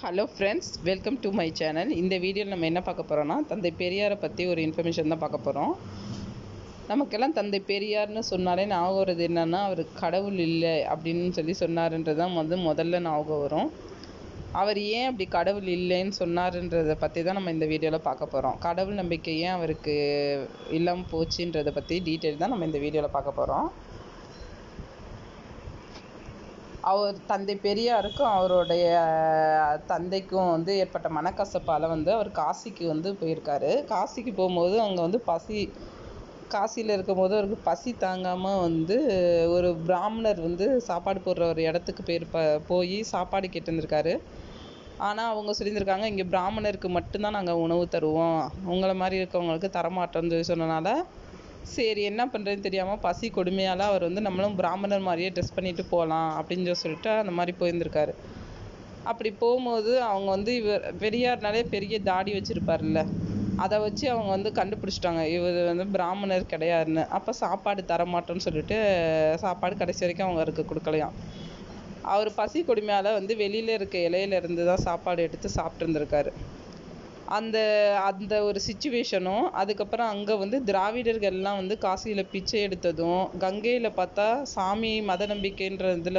Hello friends, welcome to my channel. இந்த வீடியோவில் நம்ம என்ன பார்க்க போகிறோன்னா, தந்தை பெரியாரை பற்றி ஒரு இன்ஃபர்மேஷன் தான் பார்க்க போகிறோம். நமக்கெல்லாம் தந்தை பெரியார்னு சொன்னாலே ஞாபகம் வருது என்னென்னா, அவர் கடவுள் இல்லை அப்படின்னு சொன்னாருன்றது தான் முதல்ல ஞாபகம் வரும். அவர் ஏன் அப்படி கடவுள் இல்லைன்னு சொன்னாருன்றதை பற்றி தான் நம்ம இந்த வீடியோவில் பார்க்க போகிறோம். கடவுள் நம்பிக்கை ஏன் அவருக்கு இல்லாமல் போச்சுன்றதை பற்றி டீட்டெயில் தான் நம்ம இந்த வீடியோவில் பார்க்க போகிறோம். அவர் தந்தை பெரியாருக்கும் அவருடைய தந்தைக்கும் ஏற்பட்ட மனக்கசப்பால் அவர் காசிக்கு போயிருக்காரு. காசிக்கு போகும்போது அங்கே காசியில் இருக்கும்போது அவருக்கு பசி தாங்காமல் ஒரு பிராமணர் சாப்பாடு போடுற ஒரு இடத்துக்கு போய் சாப்பாடு கேட்டுருந்துருக்காரு. ஆனால் அவங்க சொல்லியிருந்திருக்காங்க, இங்கே பிராமணருக்கு மட்டும்தான் நாங்கள் உணவு தருவோம், உங்களை மாதிரி இருக்கவங்களுக்கு தரமாட்டோம்னு சொன்னனால சரி என்ன பண்ணுறதுன்னு தெரியாமல் பசி கொடுமையால் அவர் நம்மளும் பிராமணர் மாதிரியே ட்ரெஸ் பண்ணிட்டு போகலாம் அப்படின்னு சொல்லிட்டு அந்த மாதிரி போயிருந்திருக்காரு. அப்படி போகும்போது அவங்க இவர் பெரியார்னாலே பெரிய தாடி வச்சுருப்பார்ல, அதை வச்சு அவங்க கண்டுபிடிச்சிட்டாங்க இவர் பிராமணர் கிடையாதுன்னு. அப்போ சாப்பாடு தரமாட்டோன்னு சொல்லிட்டு சாப்பாடு கடைசி வரைக்கும் அவருக்கு கொடுக்கலையாம். அவர் பசி கொடுமையால் வெளியில் இருக்க இலையிலேருந்து தான் சாப்பாடு எடுத்து சாப்பிட்ருந்துருக்காரு. அந்த அந்த ஒரு சிச்சுவேஷனும், அதுக்கப்புறம் அங்கே திராவிடர்கள்லாம் காசியில் பிச்சை எடுத்ததும், கங்கையில் பார்த்தா சாமி மத நம்பிக்கைன்ற இதில்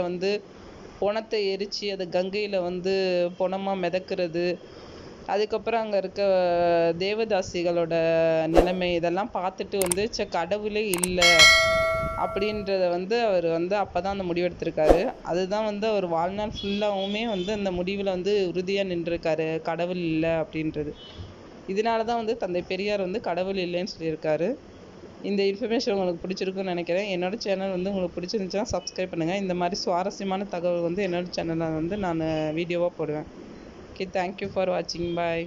பொணத்தை எரித்து அதை கங்கையில் பொணமாக மிதக்கிறது, அதுக்கப்புறம் அங்கே இருக்க தேவதாசிகளோட நிலைமை இதெல்லாம் பார்த்துட்டு கடவுளே இல்லை அப்படின்றத அவர் அப்போ தான் அந்த முடிவெடுத்திருக்காரு. அதுதான் அவர் வாழ்நாள் ஃபுல்லாகவுமே அந்த முடிவில் உறுதியாக நின்றுருக்காரு, கடவுள் இல்லை அப்படின்றது. இதனால தான் தந்தை பெரியார் கடவுள் இல்லைன்னு சொல்லியிருக்காரு. இந்த இன்ஃபர்மேஷன் உங்களுக்கு பிடிச்சிருக்குன்னு நினைக்கிறேன். என்னோடய சேனல் உங்களுக்கு பிடிச்சிருந்துச்சுன்னா சப்ஸ்கிரைப் பண்ணுங்கள். இந்த மாதிரி சுவாரஸ்யமான தகவல் என்னோடய சேனலில் நான் வீடியோவாக போடுவேன். ஓகே, தேங்க்யூ ஃபார் வாட்சிங். பாய்.